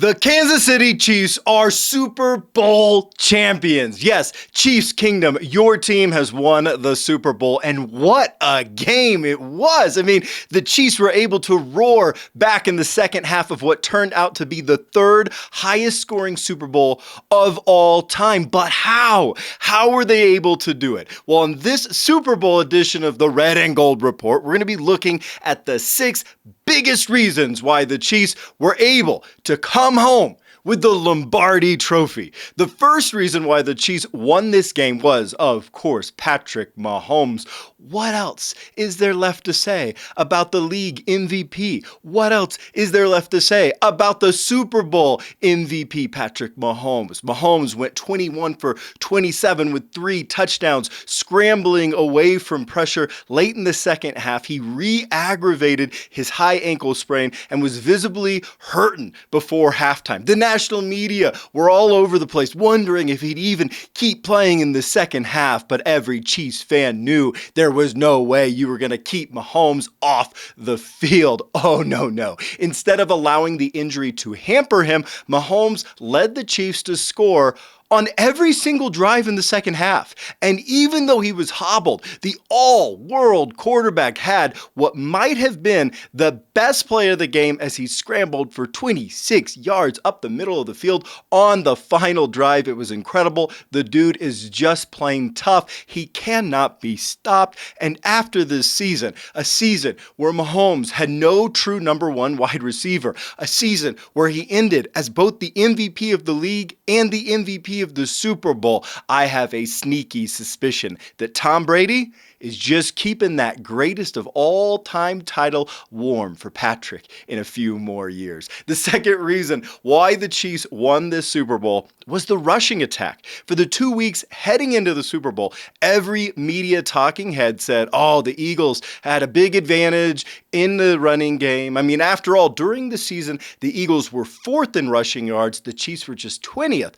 The Kansas City Chiefs are Super Bowl champions. Yes, Chiefs Kingdom, your team has won the Super Bowl, and what a game it was. I mean, the Chiefs were able to roar back in the second half of what turned out to be the third highest scoring Super Bowl of all time. But how? How were they able to do it? Well, in this Super Bowl edition of the Red and Gold Report, we're going to be looking at the six biggest reasons why the Chiefs were able to come home with the Lombardi Trophy. The first reason why the Chiefs won this game was, of course, Patrick Mahomes. What else is there left to say about the league MVP? What else is there left to say about the Super Bowl MVP, Patrick Mahomes? Mahomes went 21 for 27 with 3 touchdowns, scrambling away from pressure late in the second half. He re-aggravated his high ankle sprain and was visibly hurting before halftime. The national media were all over the place wondering if he'd even keep playing in the second half, but every Chiefs fan knew there was no way you were going to keep Mahomes off the field. Oh, no. Instead of allowing the injury to hamper him, Mahomes led the Chiefs to score on every single drive in the second half. And even though he was hobbled, the all-world quarterback had what might have been the best play of the game as he scrambled for 26 yards up the middle of the field on the final drive. It was incredible. The dude is just plain tough. He cannot be stopped. And after this season, a season where Mahomes had no true number one wide receiver, a season where he ended as both the MVP of the league and the MVP of the Super Bowl, I have a sneaky suspicion that Tom Brady is just keeping that greatest of all time title warm for Patrick in a few more years. The second reason why the Chiefs won this Super Bowl was the rushing attack. For the 2 weeks heading into the Super Bowl, every media talking head said, oh, the Eagles had a big advantage in the running game. I mean, after all, during the season, the Eagles were 4th in rushing yards. The Chiefs were just 20th.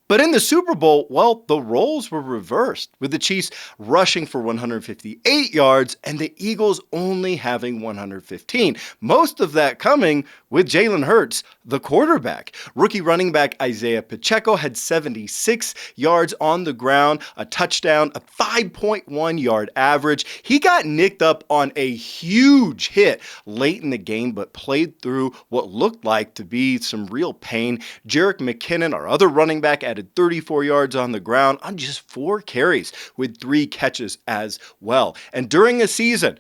But in the Super Bowl, well, the roles were reversed, with the Chiefs rushing for 158 yards and the Eagles only having 115. Most of that coming with Jalen Hurts, the quarterback. Rookie running back Isaiah Pacheco had 76 yards on the ground, a touchdown, a 5.1-yard average. He got nicked up on a huge hit late in the game, but played through what looked like to be some real pain. Jerick McKinnon, our other running back, added 34 yards on the ground on just 4 carries with 3 catches as well. And during a season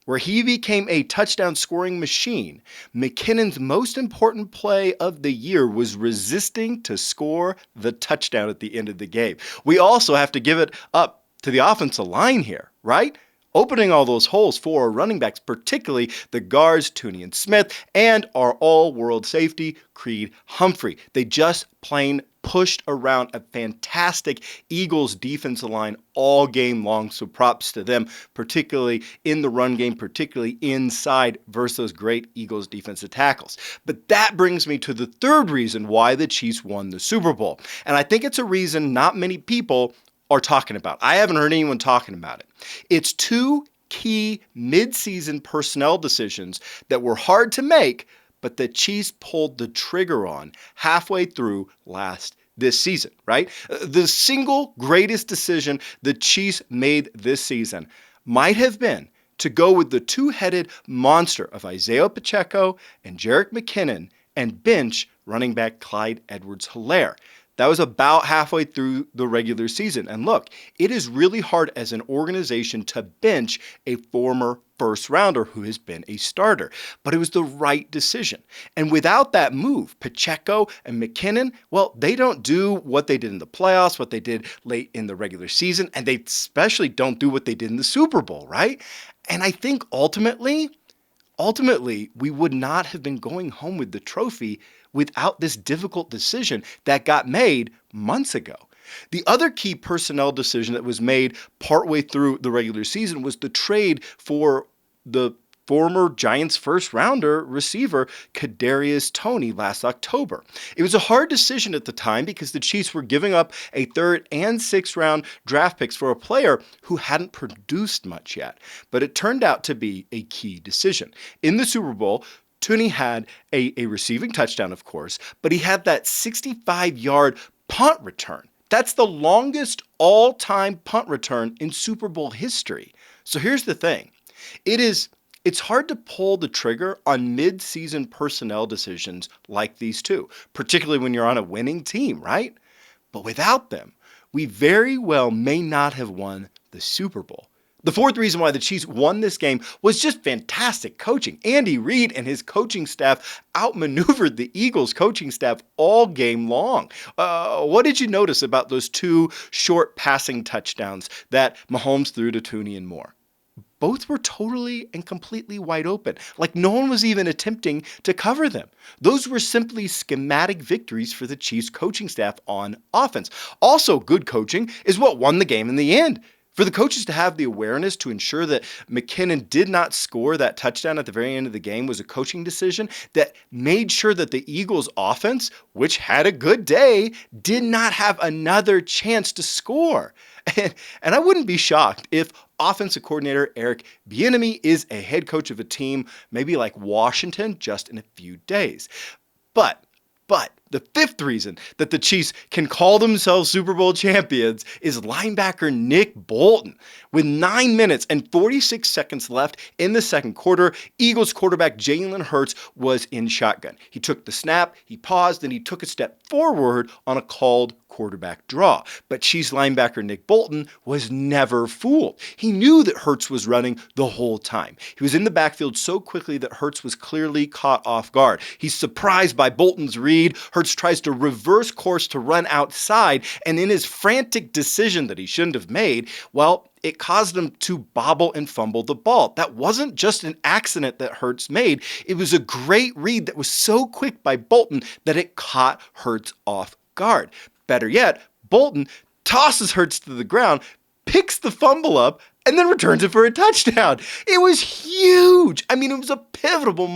where he became a touchdown scoring machine, McKinnon's most important play of the year was resisting to score the touchdown at the end of the game. We also have to give it up to the offensive line here, right? Opening all those holes for our running backs, particularly the guards, Tunian Smith, and our all-world safety, Creed Humphrey. They just plain pushed around a fantastic Eagles defensive line all game long, so props to them, particularly in the run game, particularly inside versus those great Eagles defensive tackles. But that brings me to the third reason why the Chiefs won the Super Bowl. And I think it's a reason not many people are talking about. I haven't heard anyone talking about it. It's 2 key midseason personnel decisions that were hard to make, but the Chiefs pulled the trigger on halfway through this season, right? The single greatest decision the Chiefs made this season might have been to go with the 2-headed monster of Isaiah Pacheco and Jerick McKinnon and bench running back Clyde Edwards-Helaire. That was about halfway through the regular season. And look, it is really hard as an organization to bench a former first rounder who has been a starter. But it was the right decision. And without that move, Pacheco and McKinnon, well, they don't do what they did in the playoffs, what they did late in the regular season, and they especially don't do what they did in the Super Bowl, right? And I think ultimately, we would not have been going home with the trophy without this difficult decision that got made months ago. The other key personnel decision that was made partway through the regular season was the trade for the former Giants first-rounder receiver Kadarius Toney last October. It was a hard decision at the time because the Chiefs were giving up a 3rd and 6th round draft picks for a player who hadn't produced much yet. But it turned out to be a key decision. In the Super Bowl, Tooney had a receiving touchdown, of course, but he had that 65-yard punt return. That's the longest all-time punt return in Super Bowl history. So here's the thing. It's hard to pull the trigger on mid-season personnel decisions like these two, particularly when you're on a winning team, right? But without them, we very well may not have won the Super Bowl. The fourth reason why the Chiefs won this game was just fantastic coaching. Andy Reid and his coaching staff outmaneuvered the Eagles' coaching staff all game long. What did you notice about those two short passing touchdowns that Mahomes threw to Tooney and Moore? Both were totally and completely wide open, like no one was even attempting to cover them. Those were simply schematic victories for the Chiefs coaching staff on offense. Also, good coaching is what won the game in the end. For the coaches to have the awareness to ensure that McKinnon did not score that touchdown at the very end of the game was a coaching decision that made sure that the Eagles' offense, which had a good day, did not have another chance to score. And I wouldn't be shocked if offensive coordinator Eric Bieniemy is a head coach of a team maybe like Washington just in a few days. But the fifth reason that the Chiefs can call themselves Super Bowl champions is linebacker Nick Bolton. With 9 minutes and 46 seconds left in the second quarter, Eagles quarterback Jalen Hurts was in shotgun. He took the snap, he paused, and he took a step forward on a called quarterback draw. But Chiefs linebacker Nick Bolton was never fooled. He knew that Hurts was running the whole time. He was in the backfield so quickly that Hurts was clearly caught off guard. He's surprised by Bolton's read. Hurts tries to reverse course to run outside, and in his frantic decision that he shouldn't have made, well, it caused him to bobble and fumble the ball. That wasn't just an accident that Hurts made. It was a great read that was so quick by Bolton that it caught Hurts off guard. Better yet, Bolton tosses Hurts to the ground, picks the fumble up, and then returns it for a touchdown. It was huge. I mean, it was a pivotal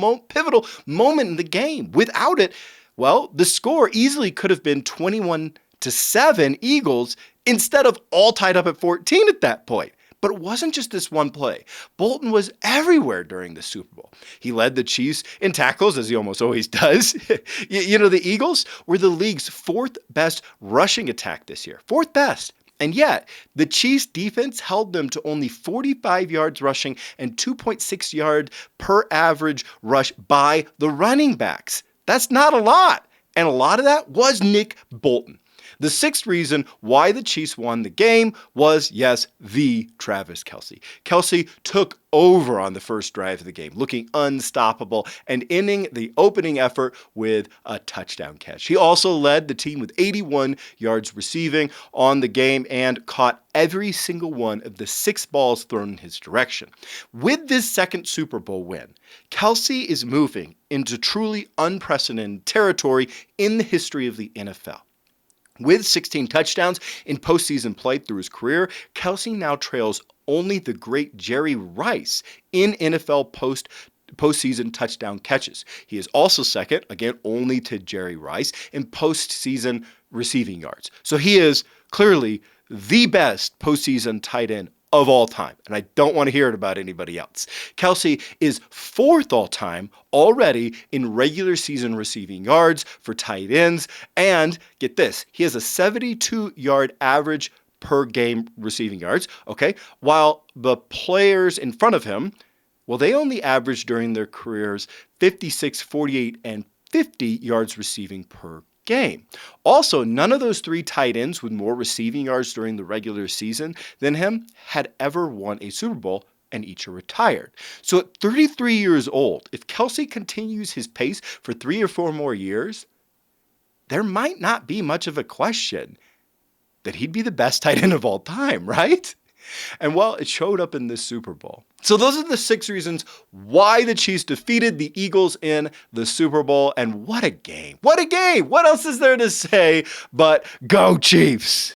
moment in the game. Without it, well, the score easily could have been 21-7 Eagles instead of all tied up at 14 at that point. But it wasn't just this one play. Bolton was everywhere during the Super Bowl. He led the Chiefs in tackles, as he almost always does. The Eagles were the league's fourth best rushing attack this year. Fourth best. And yet, the Chiefs' defense held them to only 45 yards rushing and 2.6 yards per average rush by the running backs. That's not a lot. And a lot of that was Nick Bolton. The sixth reason why the Chiefs won the game was, yes, the Travis KELCE. KELCE took over on the first drive of the game, looking unstoppable and ending the opening effort with a touchdown catch. He also led the team with 81 yards receiving on the game and caught every single one of the 6 balls thrown in his direction. With this second Super Bowl win, KELCE is moving into truly unprecedented territory in the history of the NFL. With 16 touchdowns in postseason play through his career, KELCE now trails only the great Jerry Rice in NFL postseason touchdown catches. He is also second, again, only to Jerry Rice, in postseason receiving yards. So he is clearly the best postseason tight end of all time, and I don't want to hear it about anybody else. KELCE is fourth all time already in regular season receiving yards for tight ends, and get this, he has a 72-yard average per game receiving yards, okay, while the players in front of him, well, they only average during their careers 56, 48, and 50 yards receiving per game. Also, none of those 3 tight ends with more receiving yards during the regular season than him had ever won a Super Bowl, and each are retired. So at 33 years old, if KELCE continues his pace for 3 or 4 more years, there might not be much of a question that he'd be the best tight end of all time, right? And well, it showed up in this Super Bowl. So those are the 6 reasons why the Chiefs defeated the Eagles in the Super Bowl. And what a game. What a game. What else is there to say but go Chiefs?